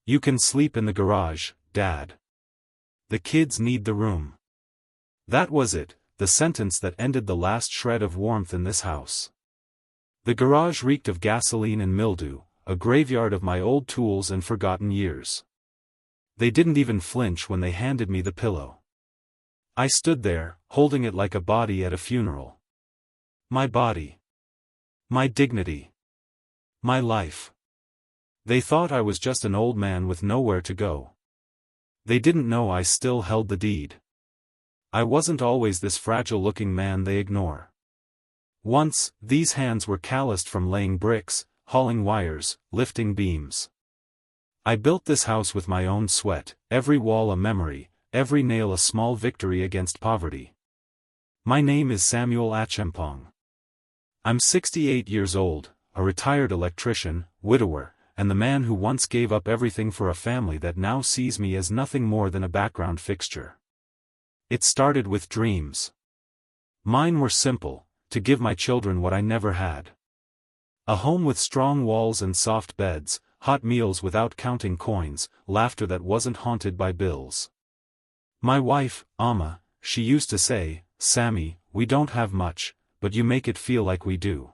You can sleep in the garage, Dad. The kids need the room. That was it, the sentence that ended the last shred of warmth in this house. The garage reeked of gasoline and mildew, a graveyard of my old tools and forgotten years. They didn't even flinch when they handed me the pillow. I stood there, holding it like a body at a funeral. My body. My dignity. My life. They thought I was just an old man with nowhere to go. They didn't know I still held the deed. I wasn't always this fragile-looking man they ignore. Once, these hands were calloused from laying bricks, hauling wires, lifting beams. I built this house with my own sweat, every wall a memory, every nail a small victory against poverty. My name is Samuel Achempong. I'm 68 years old, a retired electrician, widower, and the man who once gave up everything for a family that now sees me as nothing more than a background fixture. It started with dreams. Mine were simple, to give my children what I never had. A home with strong walls and soft beds, hot meals without counting coins, laughter that wasn't haunted by bills. My wife, Amma, she used to say, "Sammy, we don't have much, but you make it feel like we do."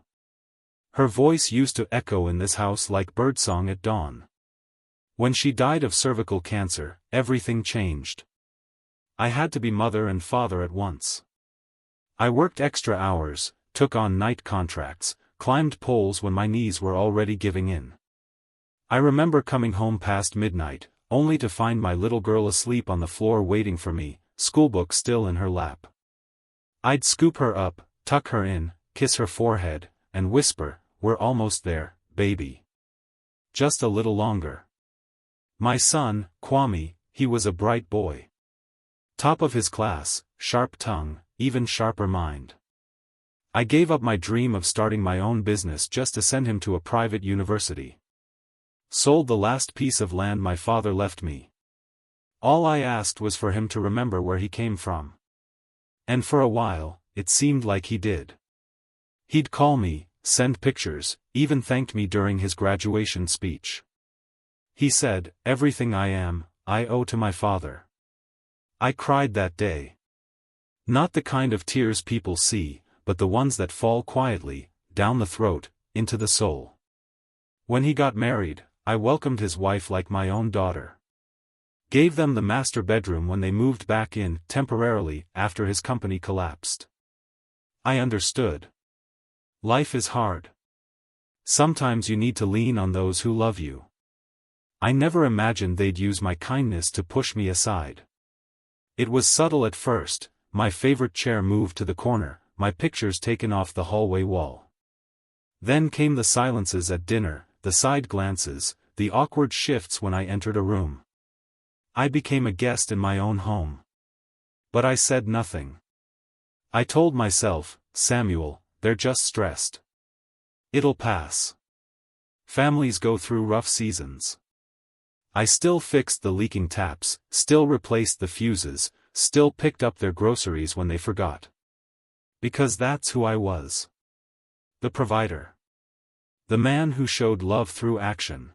Her voice used to echo in this house like birdsong at dawn. When she died of cervical cancer, everything changed. I had to be mother and father at once. I worked extra hours, took on night contracts, climbed poles when my knees were already giving in. I remember coming home past midnight, only to find my little girl asleep on the floor waiting for me, schoolbook still in her lap. I'd scoop her up, tuck her in, kiss her forehead, and whisper, "We're almost there, baby. Just a little longer." My son, Kwame, he was a bright boy. Top of his class, sharp tongue, even sharper mind. I gave up my dream of starting my own business just to send him to a private university. Sold the last piece of land my father left me. All I asked was for him to remember where he came from. And for a while, it seemed like he did. He'd call me, send pictures, even thanked me during his graduation speech. He said, "Everything I am, I owe to my father." I cried that day. Not the kind of tears people see, but the ones that fall quietly, down the throat, into the soul. When he got married, I welcomed his wife like my own daughter. Gave them the master bedroom when they moved back in, temporarily, after his company collapsed. I understood. Life is hard. Sometimes you need to lean on those who love you. I never imagined they'd use my kindness to push me aside. It was subtle at first, my favorite chair moved to the corner, my pictures taken off the hallway wall. Then came the silences at dinner, the side glances, the awkward shifts when I entered a room. I became a guest in my own home. But I said nothing. I told myself, "Samuel, they're just stressed. It'll pass. Families go through rough seasons." I still fixed the leaking taps, still replaced the fuses, still picked up their groceries when they forgot. Because that's who I was. The provider. The man who showed love through action.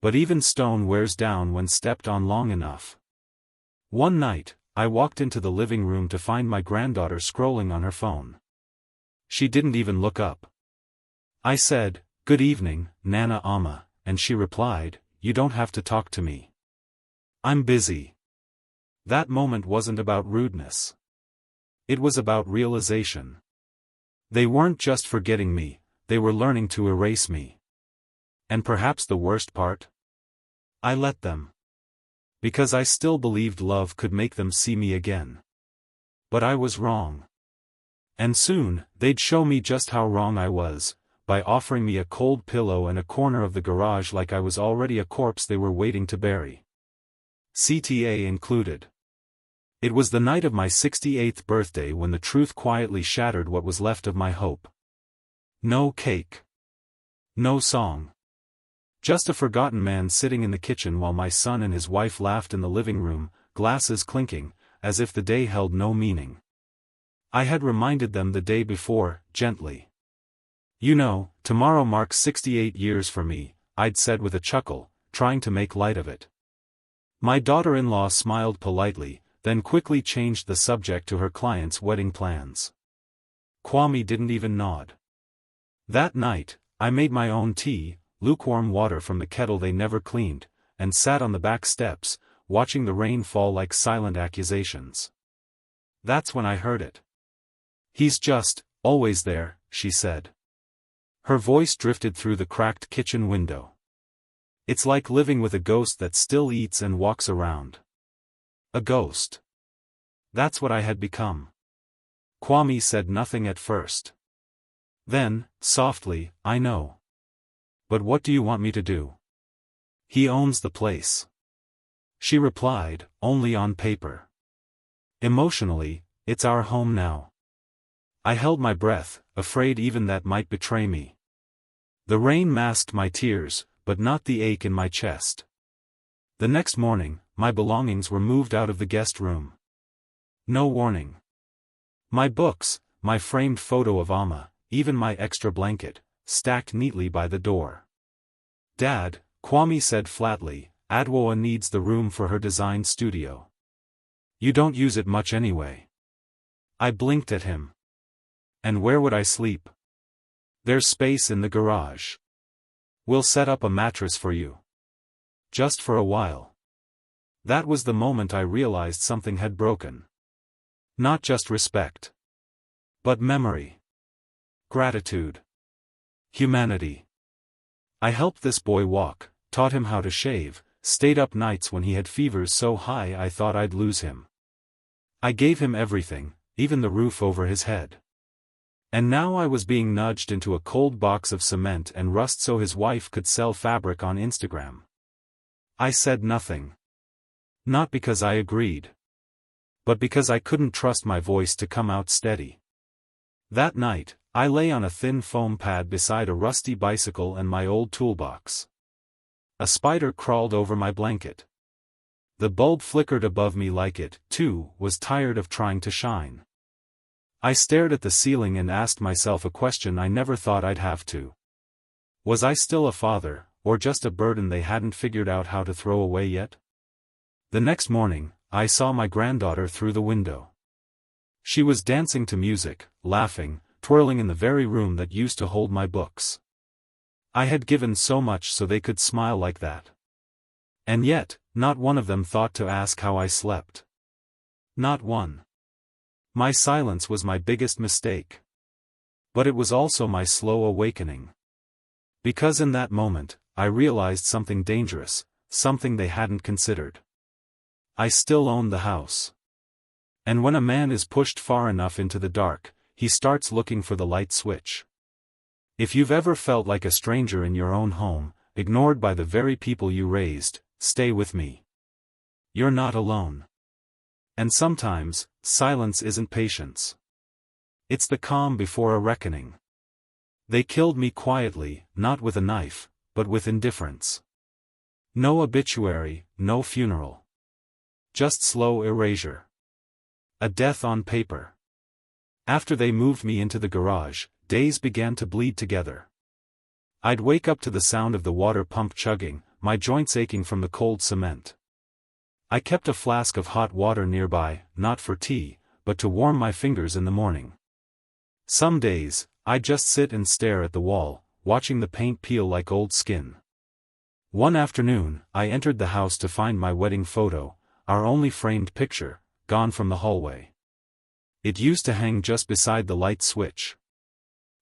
But even stone wears down when stepped on long enough. One night, I walked into the living room to find my granddaughter scrolling on her phone. She didn't even look up. I said, "Good evening, Nana Amma," and she replied, "You don't have to talk to me. I'm busy." That moment wasn't about rudeness. It was about realization. They weren't just forgetting me, they were learning to erase me. And perhaps the worst part? I let them. Because I still believed love could make them see me again. But I was wrong. And soon, they'd show me just how wrong I was, by offering me a cold pillow and a corner of the garage like I was already a corpse they were waiting to bury. CTA included. It was the night of my 68th birthday when the truth quietly shattered what was left of my hope. No cake. No song. Just a forgotten man sitting in the kitchen while my son and his wife laughed in the living room, glasses clinking, as if the day held no meaning. I had reminded them the day before, gently. "You know, tomorrow marks 68 years for me," I'd said with a chuckle, trying to make light of it. My daughter-in-law smiled politely, then quickly changed the subject to her client's wedding plans. Kwame didn't even nod. That night, I made my own tea, lukewarm water from the kettle they never cleaned, and sat on the back steps, watching the rain fall like silent accusations. That's when I heard it. "He's just, always there," she said. Her voice drifted through the cracked kitchen window. "It's like living with a ghost that still eats and walks around." A ghost. That's what I had become. Kwame said nothing at first. Then, softly, "I know. But what do you want me to do?" "He owns the place." She replied, "Only on paper. Emotionally, it's our home now." I held my breath, afraid even that might betray me. The rain masked my tears, but not the ache in my chest. The next morning, my belongings were moved out of the guest room. No warning. My books, my framed photo of Amma, even my extra blanket, stacked neatly by the door. "Dad," Kwame said flatly, "Adwoa needs the room for her design studio. You don't use it much anyway." I blinked at him. "And where would I sleep?" "There's space in the garage. We'll set up a mattress for you. Just for a while." That was the moment I realized something had broken. Not just respect. But memory. Gratitude. Humanity. I helped this boy walk, taught him how to shave, stayed up nights when he had fevers so high I thought I'd lose him. I gave him everything, even the roof over his head. And now I was being nudged into a cold box of cement and rust so his wife could sell fabric on Instagram. I said nothing. Not because I agreed. But because I couldn't trust my voice to come out steady. That night, I lay on a thin foam pad beside a rusty bicycle and my old toolbox. A spider crawled over my blanket. The bulb flickered above me like it, too, was tired of trying to shine. I stared at the ceiling and asked myself a question I never thought I'd have to. Was I still a father, or just a burden they hadn't figured out how to throw away yet? The next morning, I saw my granddaughter through the window. She was dancing to music, laughing, twirling in the very room that used to hold my books. I had given so much so they could smile like that. And yet, not one of them thought to ask how I slept. Not one. My silence was my biggest mistake. But it was also my slow awakening. Because in that moment, I realized something dangerous, something they hadn't considered. I still owned the house. And when a man is pushed far enough into the dark, he starts looking for the light switch. If you've ever felt like a stranger in your own home, ignored by the very people you raised, stay with me. You're not alone. And sometimes, silence isn't patience. It's the calm before a reckoning. They killed me quietly, not with a knife, but with indifference. No obituary, no funeral. Just slow erasure. A death on paper. After they moved me into the garage, days began to bleed together. I'd wake up to the sound of the water pump chugging, my joints aching from the cold cement. I kept a flask of hot water nearby, not for tea, but to warm my fingers in the morning. Some days, I'd just sit and stare at the wall, watching the paint peel like old skin. One afternoon, I entered the house to find my wedding photo, our only framed picture, gone from the hallway. It used to hang just beside the light switch.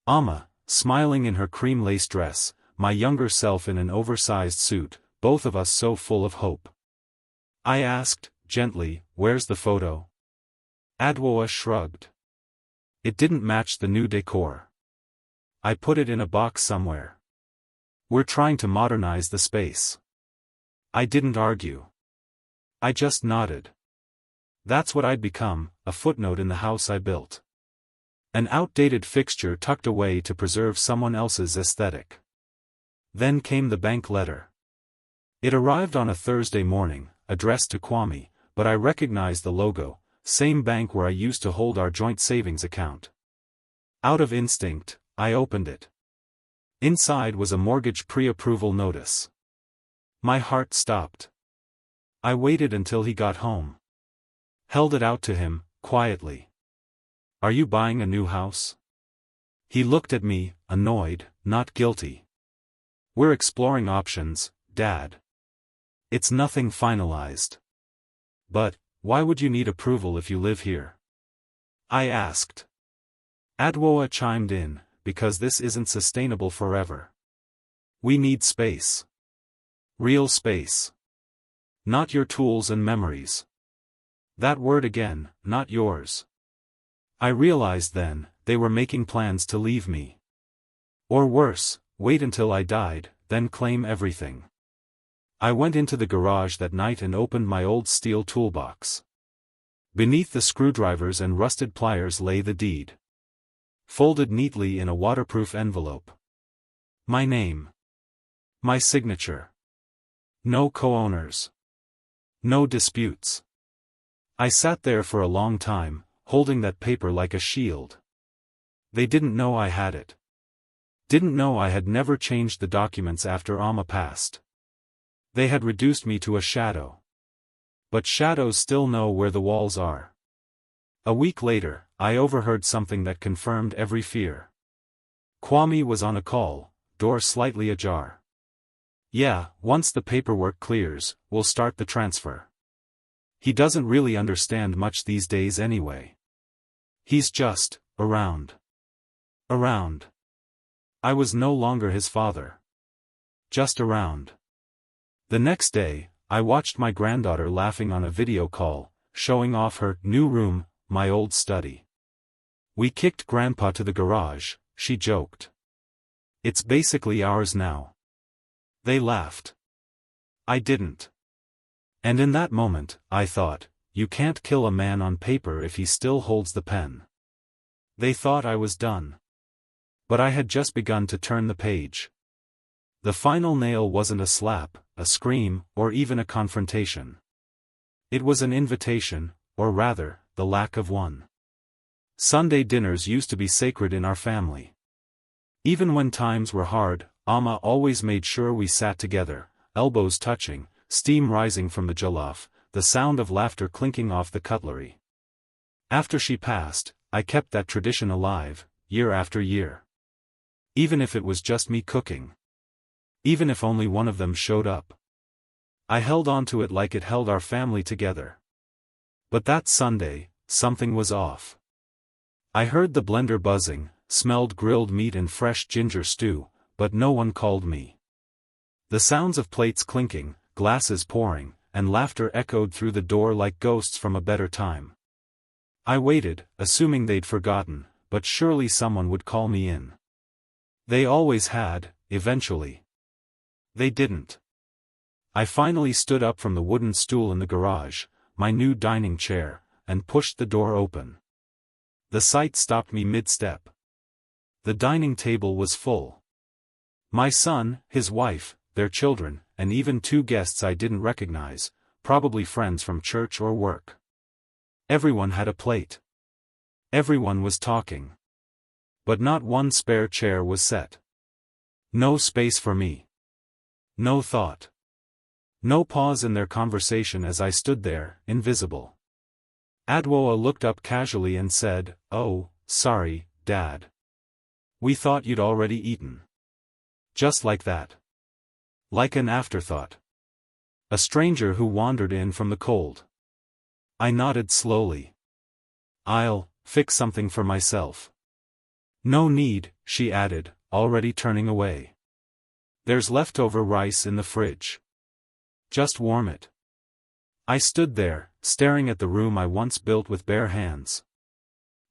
Amma, smiling in her cream lace dress, my younger self in an oversized suit, both of us so full of hope. I asked, gently, "Where's the photo?" Adwoa shrugged. "It didn't match the new decor. I put it in a box somewhere. We're trying to modernize the space." I didn't argue. I just nodded. That's what I'd become, a footnote in the house I built. An outdated fixture tucked away to preserve someone else's aesthetic. Then came the bank letter. It arrived on a Thursday morning, addressed to Kwame, but I recognized the logo, same bank where I used to hold our joint savings account. Out of instinct, I opened it. Inside was a mortgage pre-approval notice. My heart stopped. I waited until he got home. Held it out to him, quietly. Are you buying a new house? He looked at me, annoyed, not guilty. We're exploring options, Dad. It's nothing finalized. But, why would you need approval if you live here? I asked. Adwoa chimed in, because this isn't sustainable forever. We need space. Real space. Not your tools and memories. That word again, not yours. I realized then, they were making plans to leave me. Or worse, wait until I died, then claim everything. I went into the garage that night and opened my old steel toolbox. Beneath the screwdrivers and rusted pliers lay the deed. Folded neatly in a waterproof envelope. My name. My signature. No co-owners. No disputes. I sat there for a long time, holding that paper like a shield. They didn't know I had it. Didn't know I had never changed the documents after Amma passed. They had reduced me to a shadow. But shadows still know where the walls are. A week later, I overheard something that confirmed every fear. Kwame was on a call, door slightly ajar. Yeah, once the paperwork clears, we'll start the transfer. He doesn't really understand much these days anyway. He's just, around. Around. I was no longer his father. Just around. The next day, I watched my granddaughter laughing on a video call, showing off her new room, my old study. We kicked Grandpa to the garage, she joked. It's basically ours now. They laughed. I didn't. And in that moment, I thought, you can't kill a man on paper if he still holds the pen. They thought I was done. But I had just begun to turn the page. The final nail wasn't a slap, a scream, or even a confrontation. It was an invitation, or rather, the lack of one. Sunday dinners used to be sacred in our family. Even when times were hard, Amma always made sure we sat together, elbows touching, steam rising from the jollof, the sound of laughter clinking off the cutlery. After she passed, I kept that tradition alive, year after year. Even if it was just me cooking. Even if only one of them showed up. I held on to it like it held our family together. But that Sunday, something was off. I heard the blender buzzing, smelled grilled meat and fresh ginger stew, but no one called me. The sounds of plates clinking, glasses pouring, and laughter echoed through the door like ghosts from a better time. I waited, assuming they'd forgotten, but surely someone would call me in. They always had, eventually. They didn't. I finally stood up from the wooden stool in the garage, my new dining chair, and pushed the door open. The sight stopped me mid-step. The dining table was full. My son, his wife, their children, and even two guests I didn't recognize, probably friends from church or work. Everyone had a plate. Everyone was talking. But not one spare chair was set. No space for me. No thought. No pause in their conversation as I stood there, invisible. Adwoa looked up casually and said, "Oh, sorry, Dad. We thought you'd already eaten." Just like that. Like an afterthought. A stranger who wandered in from the cold. I nodded slowly. "I'll fix something for myself." "No need," she added, already turning away. "There's leftover rice in the fridge. Just warm it." I stood there, staring at the room I once built with bare hands.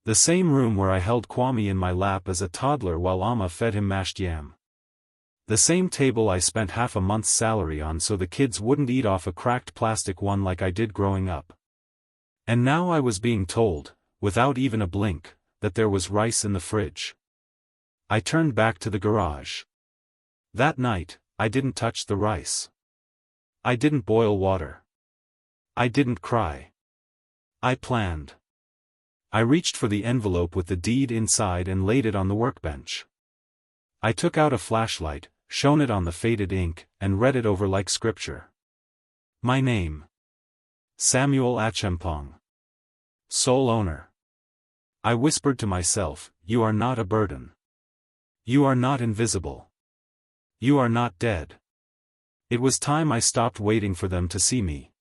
The same room where I held Kwame in my lap as a toddler while Amma fed him mashed yam. The same table I spent half a month's salary on so the kids wouldn't eat off a cracked plastic one like I did growing up. And now I was being told, without even a blink, that there was rice in the fridge. I turned back to the garage. That night, I didn't touch the rice. I didn't boil water. I didn't cry. I planned. I reached for the envelope with the deed inside and laid it on the workbench. I took out a flashlight, shone it on the faded ink, and read it over like scripture. My name. Samuel Achempong. Sole owner. I whispered to myself, you are not a burden. You are not invisible. You are not dead. It was time I stopped waiting for them to see me.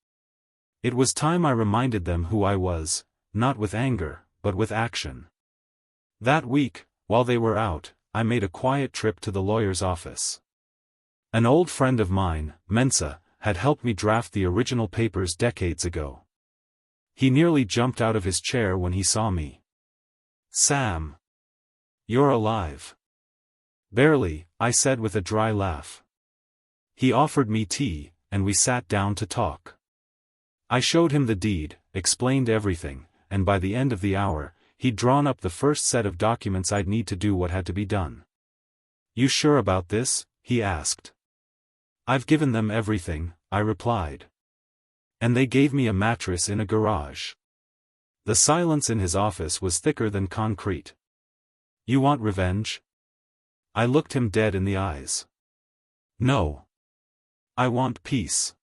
It was time I reminded them who I was, not with anger, but with action. That week, while they were out, I made a quiet trip to the lawyer's office. An old friend of mine, Mensa, had helped me draft the original papers decades ago. He nearly jumped out of his chair when he saw me. Sam. You're alive. Barely, I said with a dry laugh. He offered me tea, and we sat down to talk. I showed him the deed, explained everything, and by the end of the hour, he'd drawn up the first set of documents I'd need to do what had to be done. You sure about this? He asked. I've given them everything, I replied. And they gave me a mattress in a garage. The silence in his office was thicker than concrete. You want revenge? I looked him dead in the eyes. No. I want peace.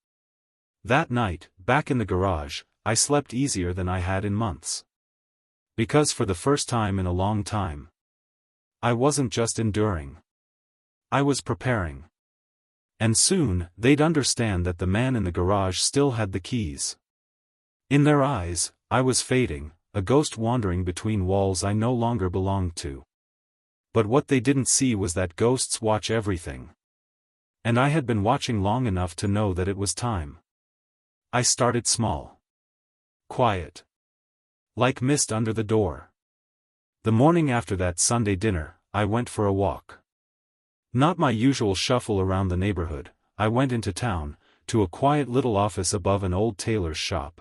That night, back in the garage, I slept easier than I had in months. Because for the first time in a long time, I wasn't just enduring. I was preparing. And soon, they'd understand that the man in the garage still had the keys. In their eyes, I was fading, a ghost wandering between walls I no longer belonged to. But what they didn't see was that ghosts watch everything. And I had been watching long enough to know that it was time. I started small. Quiet. Like mist under the door. The morning after that Sunday dinner, I went for a walk. Not my usual shuffle around the neighborhood, I went into town, to a quiet little office above an old tailor's shop.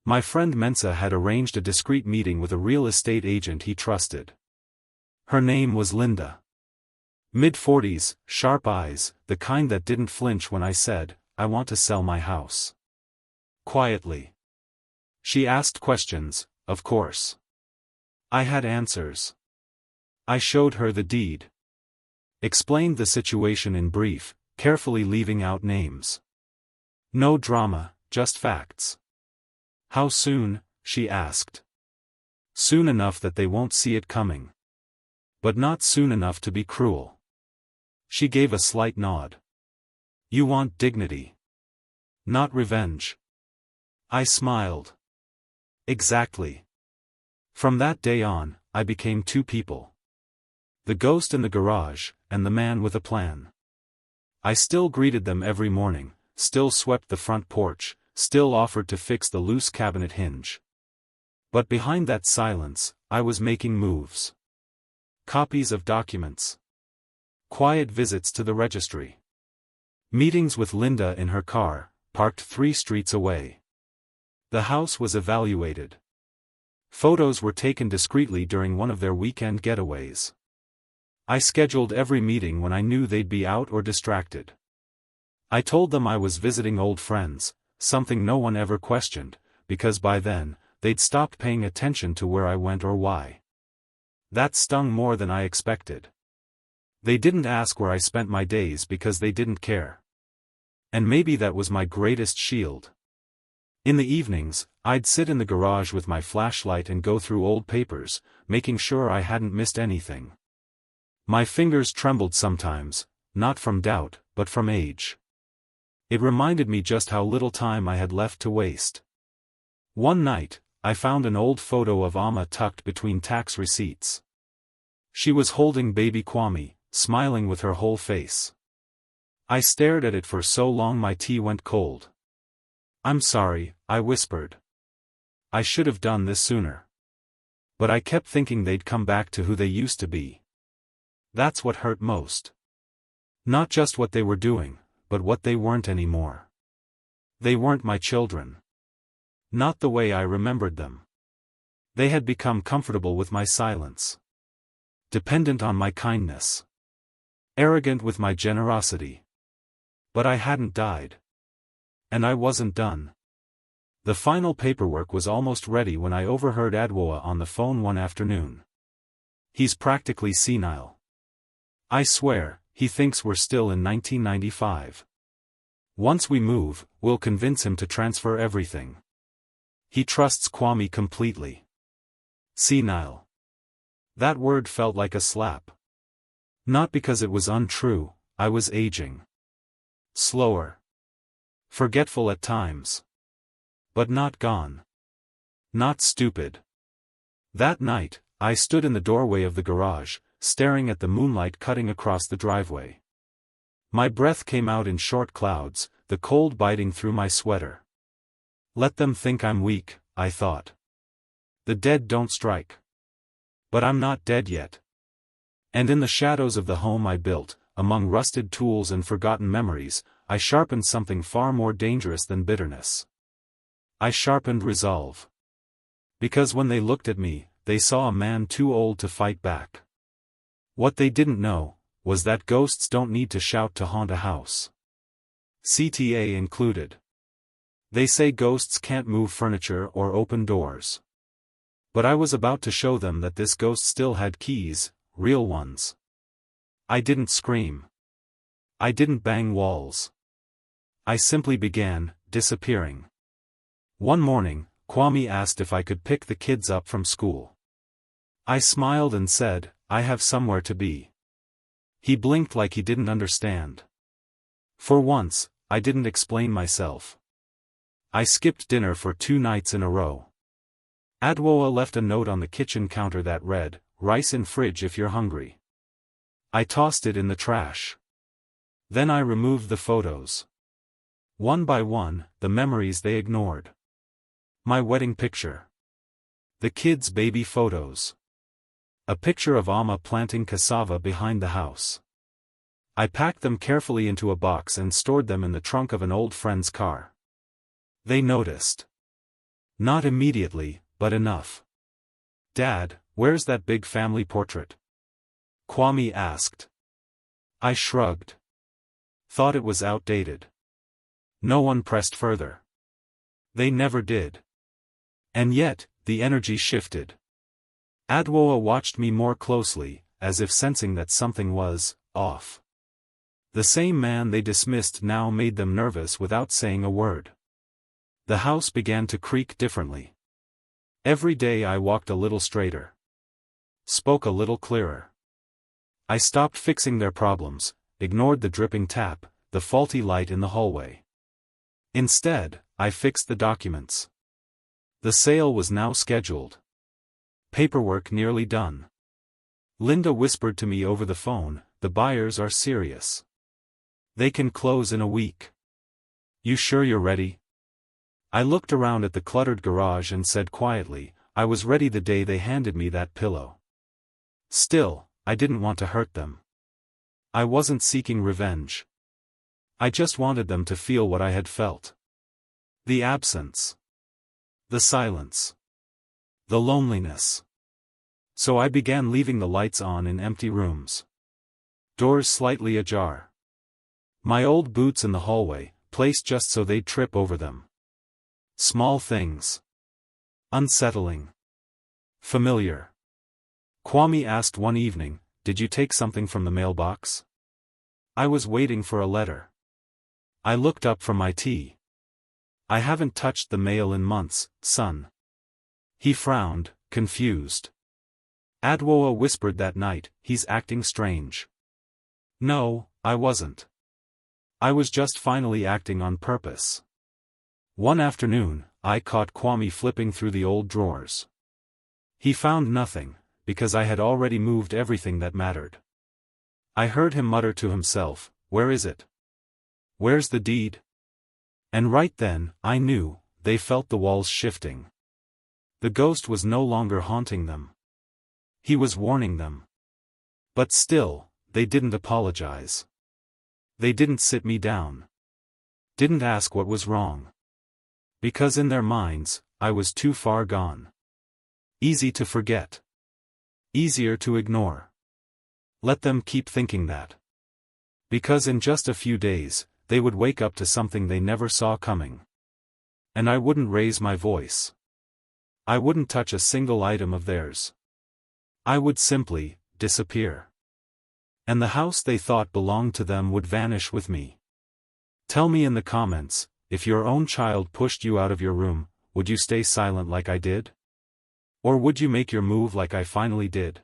My friend Mensa had arranged a discreet meeting with a real estate agent he trusted. Her name was Linda. Mid-40s, sharp eyes, the kind that didn't flinch when I said, I want to sell my house. Quietly. She asked questions, of course. I had answers. I showed her the deed. Explained the situation in brief, carefully leaving out names. No drama, just facts. How soon? She asked. Soon enough that they won't see it coming. But not soon enough to be cruel. She gave a slight nod. You want dignity. Not revenge. I smiled. Exactly. From that day on, I became two people. The ghost in the garage, and the man with a plan. I still greeted them every morning, still swept the front porch, still offered to fix the loose cabinet hinge. But behind that silence, I was making moves. Copies of documents. Quiet visits to the registry. Meetings with Linda in her car, parked 3 streets away. The house was evaluated. Photos were taken discreetly during one of their weekend getaways. I scheduled every meeting when I knew they'd be out or distracted. I told them I was visiting old friends, something no one ever questioned, because by then, they'd stopped paying attention to where I went or why. That stung more than I expected. They didn't ask where I spent my days because they didn't care. And maybe that was my greatest shield. In the evenings, I'd sit in the garage with my flashlight and go through old papers, making sure I hadn't missed anything. My fingers trembled sometimes, not from doubt, but from age. It reminded me just how little time I had left to waste. One night, I found an old photo of Amma tucked between tax receipts. She was holding baby Kwame, smiling with her whole face. I stared at it for so long my tea went cold. I'm sorry, I whispered. I should have done this sooner. But I kept thinking they'd come back to who they used to be. That's what hurt most. Not just what they were doing, but what they weren't anymore. They weren't my children. Not the way I remembered them. They had become comfortable with my silence. Dependent on my kindness. Arrogant with my generosity. But I hadn't died. And I wasn't done. The final paperwork was almost ready when I overheard Adwoa on the phone one afternoon. He's practically senile. I swear, he thinks we're still in 1995. Once we move, we'll convince him to transfer everything. He trusts Kwame completely. Senile. That word felt like a slap. Not because it was untrue, I was aging. Slower. Forgetful at times. But not gone. Not stupid. That night, I stood in the doorway of the garage, staring at the moonlight cutting across the driveway. My breath came out in short clouds, the cold biting through my sweater. Let them think I'm weak, I thought. The dead don't strike. But I'm not dead yet. And in the shadows of the home I built, among rusted tools and forgotten memories, I sharpened something far more dangerous than bitterness. I sharpened resolve. Because when they looked at me, they saw a man too old to fight back. What they didn't know was that ghosts don't need to shout to haunt a house. CTA included. They say ghosts can't move furniture or open doors. But I was about to show them that this ghost still had keys, real ones. I didn't scream. I didn't bang walls. I simply began disappearing. One morning, Kwame asked if I could pick the kids up from school. I smiled and said, I have somewhere to be. He blinked like he didn't understand. For once, I didn't explain myself. I skipped dinner for 2 nights in a row. Adwoa left a note on the kitchen counter that read, "Rice in fridge if you're hungry." I tossed it in the trash. Then I removed the photos. One by one, the memories they ignored. My wedding picture. The kids' baby photos. A picture of Amma planting cassava behind the house. I packed them carefully into a box and stored them in the trunk of an old friend's car. They noticed. Not immediately, but enough. "Dad, where's that big family portrait?" Kwame asked. I shrugged. Thought it was outdated. No one pressed further. They never did. And yet, the energy shifted. Adwoa watched me more closely, as if sensing that something was off. The same man they dismissed now made them nervous without saying a word. The house began to creak differently. Every day I walked a little straighter. Spoke a little clearer. I stopped fixing their problems, ignored the dripping tap, the faulty light in the hallway. Instead, I fixed the documents. The sale was now scheduled. Paperwork nearly done. Linda whispered to me over the phone, "The buyers are serious. They can close in a week. You sure you're ready?" I looked around at the cluttered garage and said quietly, "I was ready the day they handed me that pillow." Still, I didn't want to hurt them. I wasn't seeking revenge. I just wanted them to feel what I had felt. The absence. The silence. The loneliness. So I began leaving the lights on in empty rooms. Doors slightly ajar. My old boots in the hallway, placed just so they'd trip over them. Small things. Unsettling. Familiar. Kwame asked one evening, "Did you take something from the mailbox?" I was waiting for a letter. I looked up from my tea. "I haven't touched the mail in months, son." He frowned, confused. Adwoa whispered that night, "He's acting strange." No, I wasn't. I was just finally acting on purpose. One afternoon, I caught Kwame flipping through the old drawers. He found nothing, because I had already moved everything that mattered. I heard him mutter to himself, "Where is it? Where's the deed?" And right then, I knew, they felt the walls shifting. The ghost was no longer haunting them. He was warning them. But still, they didn't apologize. They didn't sit me down. Didn't ask what was wrong. Because in their minds, I was too far gone. Easy to forget. Easier to ignore. Let them keep thinking that. Because in just a few days, they would wake up to something they never saw coming. And I wouldn't raise my voice. I wouldn't touch a single item of theirs. I would simply disappear. And the house they thought belonged to them would vanish with me. Tell me in the comments, if your own child pushed you out of your room, would you stay silent like I did? Or would you make your move like I finally did?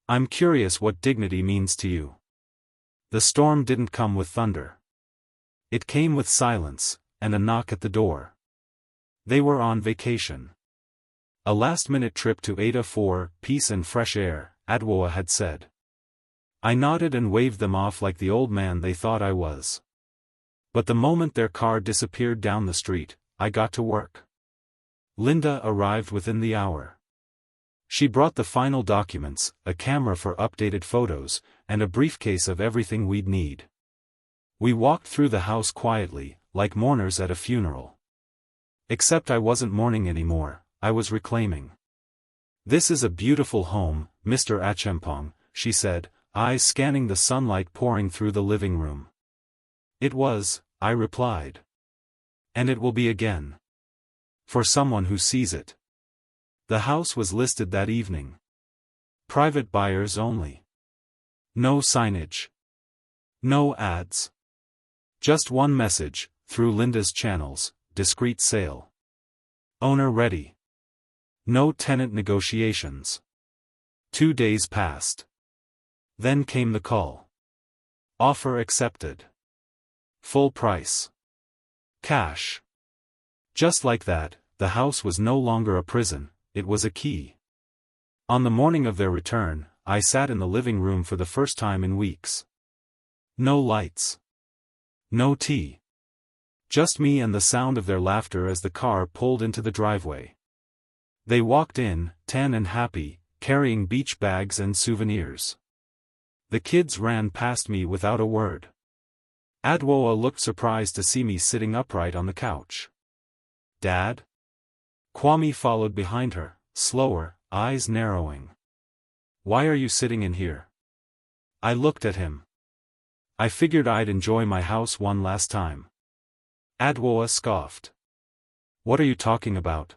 I'm curious what dignity means to you. The storm didn't come with thunder. It came with silence, and a knock at the door. They were on vacation. A last-minute trip to Ada for peace and fresh air, Adwoa had said. I nodded and waved them off like the old man they thought I was. But the moment their car disappeared down the street, I got to work. Linda arrived within the hour. She brought the final documents, a camera for updated photos, and a briefcase of everything we'd need. We walked through the house quietly, like mourners at a funeral. Except I wasn't mourning anymore, I was reclaiming. This is a beautiful home, Mr. Achempong, she said, eyes scanning the sunlight pouring through the living room. It was, I replied. And it will be again. For someone who sees it. The house was listed that evening. Private buyers only. No signage. No ads. Just one message, through Linda's channels, discreet sale. Owner ready. No tenant negotiations. 2 days passed. Then came the call. Offer accepted. Full price. Cash. Just like that, the house was no longer a prison, it was a key. On the morning of their return, I sat in the living room for the first time in weeks. No lights. No tea. Just me and the sound of their laughter as the car pulled into the driveway. They walked in, tan and happy, carrying beach bags and souvenirs. The kids ran past me without a word. Adwoa looked surprised to see me sitting upright on the couch. Dad? Kwame followed behind her, slower, eyes narrowing. Why are you sitting in here? I looked at him. I figured I'd enjoy my house one last time. Adwoa scoffed. What are you talking about?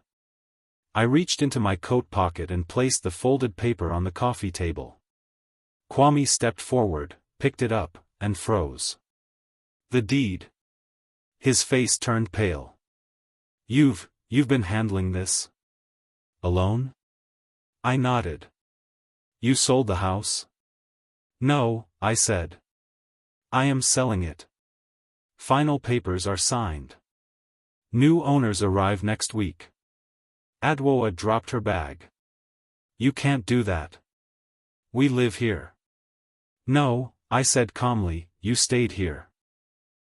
I reached into my coat pocket and placed the folded paper on the coffee table. Kwame stepped forward, picked it up, and froze. The deed. His face turned pale. You've been handling this? Alone? I nodded. You sold the house? No, I said. I am selling it. Final papers are signed. New owners arrive next week. Adwoa dropped her bag. You can't do that. We live here. No, I said calmly, you stayed here.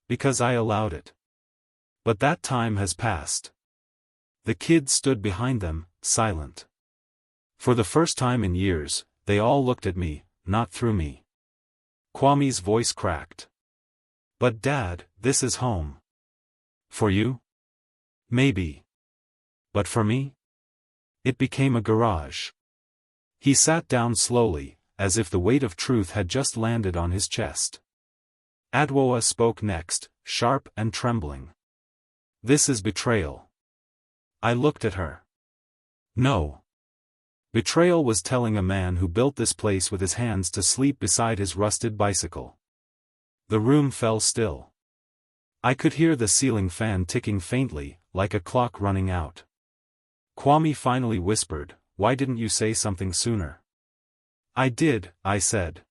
Because I allowed it. But that time has passed. The kids stood behind them, silent. For the first time in years, they all looked at me, not through me. Kwame's voice cracked. But Dad, this is home. For you? Maybe. But for me? It became a garage. He sat down slowly, as if the weight of truth had just landed on his chest. Adwoa spoke next, sharp and trembling. This is betrayal. I looked at her. No. Betrayal was telling a man who built this place with his hands to sleep beside his rusted bicycle. The room fell still. I could hear the ceiling fan ticking faintly, like a clock running out. Kwame finally whispered, "Why didn't you say something sooner?" I did, I said.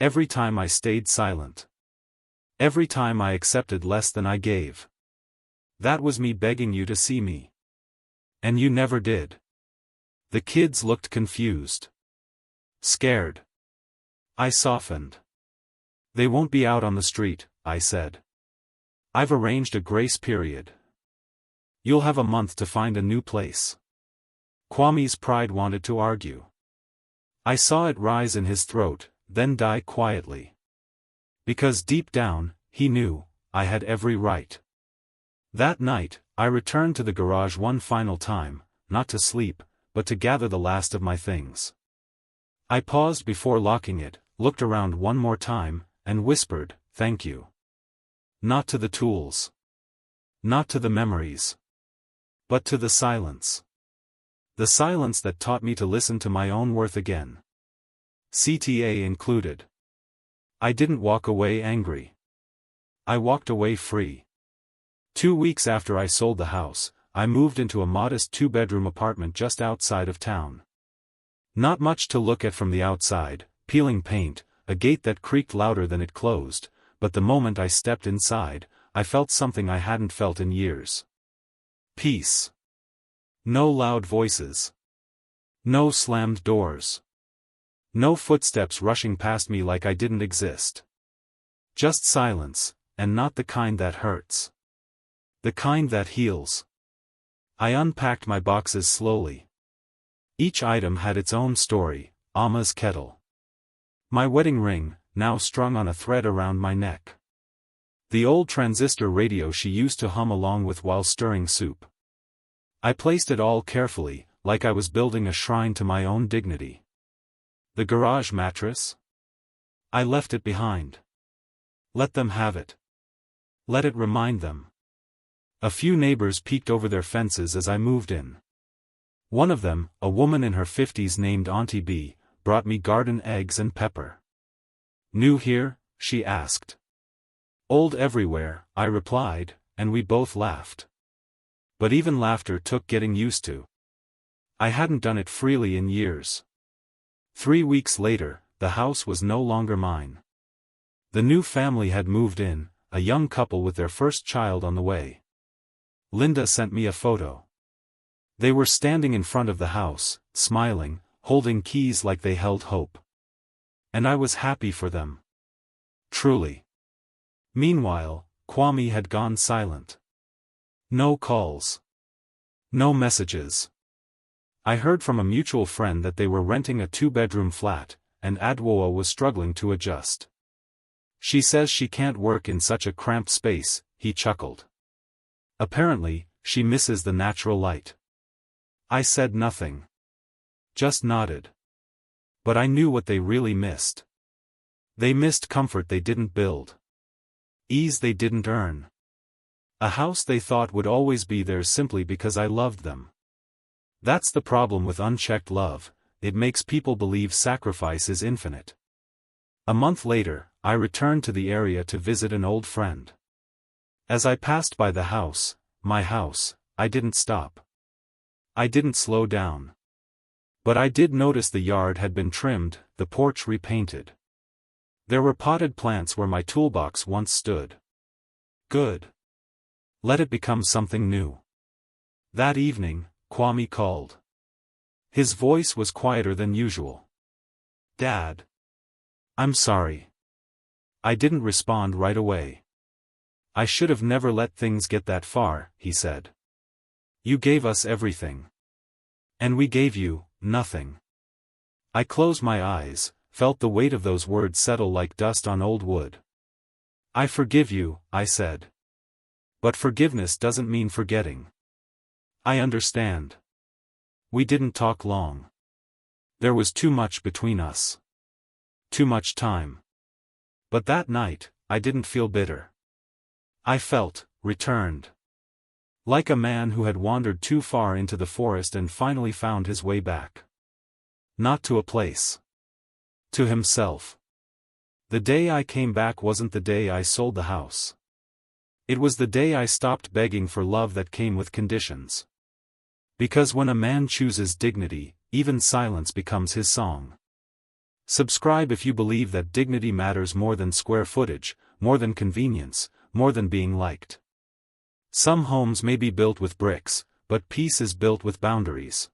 Every time I stayed silent. Every time I accepted less than I gave. That was me begging you to see me. And you never did. The kids looked confused. Scared. I softened. They won't be out on the street, I said. I've arranged a grace period. You'll have a month to find a new place. Kwame's pride wanted to argue. I saw it rise in his throat, then die quietly. Because deep down, he knew, I had every right. That night, I returned to the garage one final time, not to sleep, but to gather the last of my things. I paused before locking it, looked around one more time, and whispered, "Thank you." Not to the tools. Not to the memories. But to the silence. The silence that taught me to listen to my own worth again. CTA included. I didn't walk away angry. I walked away free. 2 weeks after I sold the house, I moved into a modest 2-bedroom apartment just outside of town. Not much to look at from the outside, peeling paint, a gate that creaked louder than it closed, but the moment I stepped inside, I felt something I hadn't felt in years. Peace. No loud voices. No slammed doors. No footsteps rushing past me like I didn't exist. Just silence, and not the kind that hurts. The kind that heals. I unpacked my boxes slowly. Each item had its own story: Amma's kettle. My wedding ring, now strung on a thread around my neck. The old transistor radio she used to hum along with while stirring soup. I placed it all carefully, like I was building a shrine to my own dignity. The garage mattress? I left it behind. Let them have it. Let it remind them. A few neighbors peeked over their fences as I moved in. One of them, a woman in her 50s named Auntie B, brought me garden eggs and pepper. New here? She asked. Old everywhere, I replied, and we both laughed. But even laughter took getting used to. I hadn't done it freely in years. 3 weeks later, the house was no longer mine. The new family had moved in, a young couple with their first child on the way. Linda sent me a photo. They were standing in front of the house, smiling, holding keys like they held hope. And I was happy for them. Truly. Meanwhile, Kwame had gone silent. No calls. No messages. I heard from a mutual friend that they were renting a 2-bedroom flat, and Adwoa was struggling to adjust. She says she can't work in such a cramped space, he chuckled. Apparently, she misses the natural light. I said nothing. Just nodded. But I knew what they really missed. They missed comfort they didn't build. Ease they didn't earn. A house they thought would always be theirs simply because I loved them. That's the problem with unchecked love, it makes people believe sacrifice is infinite. A month later, I returned to the area to visit an old friend. As I passed by the house, my house, I didn't stop. I didn't slow down. But I did notice the yard had been trimmed, the porch repainted. There were potted plants where my toolbox once stood. Good. Let it become something new. That evening, Kwame called. His voice was quieter than usual. Dad. I'm sorry. I didn't respond right away. I should have never let things get that far, he said. You gave us everything. And we gave you nothing. I closed my eyes, felt the weight of those words settle like dust on old wood. I forgive you, I said. But forgiveness doesn't mean forgetting. I understand. We didn't talk long. There was too much between us. Too much time. But that night, I didn't feel bitter. I felt returned. Like a man who had wandered too far into the forest and finally found his way back. Not to a place. To himself. The day I came back wasn't the day I sold the house. It was the day I stopped begging for love that came with conditions. Because when a man chooses dignity, even silence becomes his song. Subscribe if you believe that dignity matters more than square footage, more than convenience, more than being liked. Some homes may be built with bricks, but peace is built with boundaries.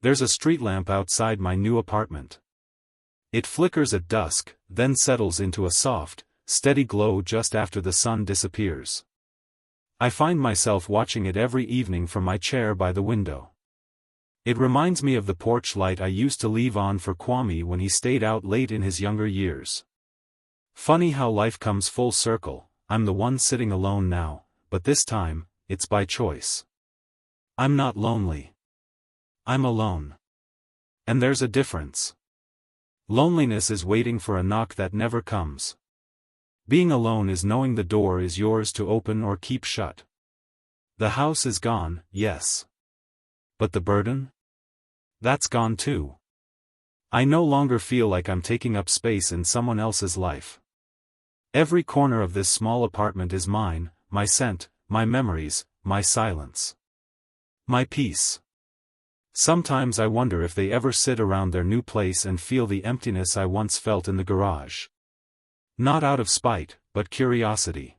There's a street lamp outside my new apartment. It flickers at dusk, then settles into a soft, steady glow just after the sun disappears. I find myself watching it every evening from my chair by the window. It reminds me of the porch light I used to leave on for Kwame when he stayed out late in his younger years. Funny how life comes full circle. I'm the one sitting alone now, but this time, it's by choice. I'm not lonely. I'm alone. And there's a difference. Loneliness is waiting for a knock that never comes. Being alone is knowing the door is yours to open or keep shut. The house is gone, yes. But the burden? That's gone too. I no longer feel like I'm taking up space in someone else's life. Every corner of this small apartment is mine, my scent, my memories, my silence. My peace. Sometimes I wonder if they ever sit around their new place and feel the emptiness I once felt in the garage. Not out of spite, but curiosity.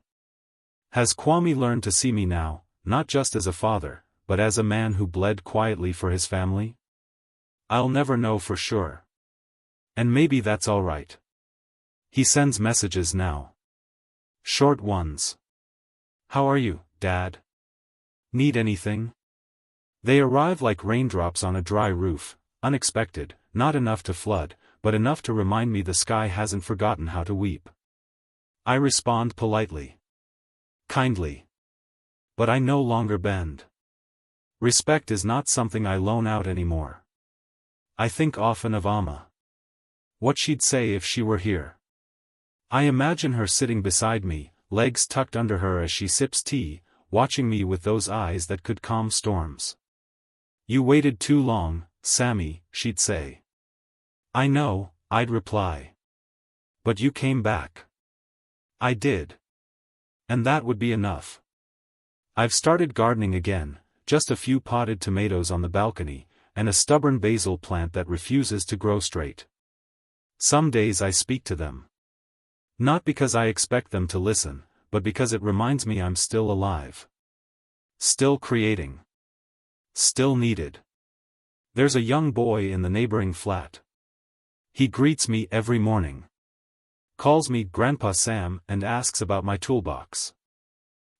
Has Kwame learned to see me now, not just as a father, but as a man who bled quietly for his family? I'll never know for sure. And maybe that's all right. He sends messages now. Short ones. How are you, Dad? Need anything? They arrive like raindrops on a dry roof, unexpected, not enough to flood, but enough to remind me the sky hasn't forgotten how to weep. I respond politely. Kindly. But I no longer bend. Respect is not something I loan out anymore. I think often of Amma. What she'd say if she were here. I imagine her sitting beside me, legs tucked under her as she sips tea, watching me with those eyes that could calm storms. You waited too long, Sammy, she'd say. I know, I'd reply. But you came back. I did. And that would be enough. I've started gardening again, just a few potted tomatoes on the balcony, and a stubborn basil plant that refuses to grow straight. Some days I speak to them. Not because I expect them to listen, but because it reminds me I'm still alive. Still creating. Still needed. There's a young boy in the neighboring flat. He greets me every morning. Calls me Grandpa Sam and asks about my toolbox.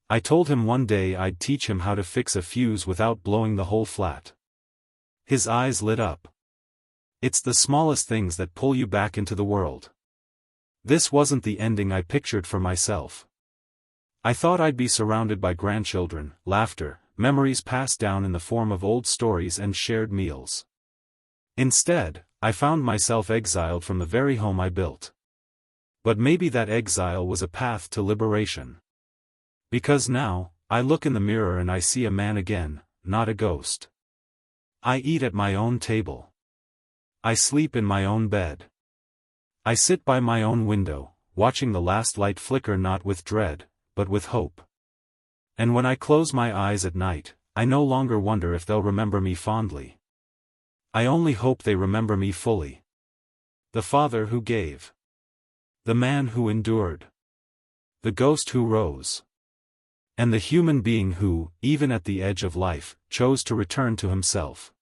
I told him one day I'd teach him how to fix a fuse without blowing the whole flat. His eyes lit up. It's the smallest things that pull you back into the world. This wasn't the ending I pictured for myself. I thought I'd be surrounded by grandchildren, laughter, memories passed down in the form of old stories and shared meals. Instead, I found myself exiled from the very home I built. But maybe that exile was a path to liberation. Because now, I look in the mirror and I see a man again, not a ghost. I eat at my own table. I sleep in my own bed. I sit by my own window, watching the last light flicker not with dread, but with hope. And when I close my eyes at night, I no longer wonder if they'll remember me fondly. I only hope they remember me fully. The father who gave. The man who endured. The ghost who rose. And the human being who, even at the edge of life, chose to return to himself.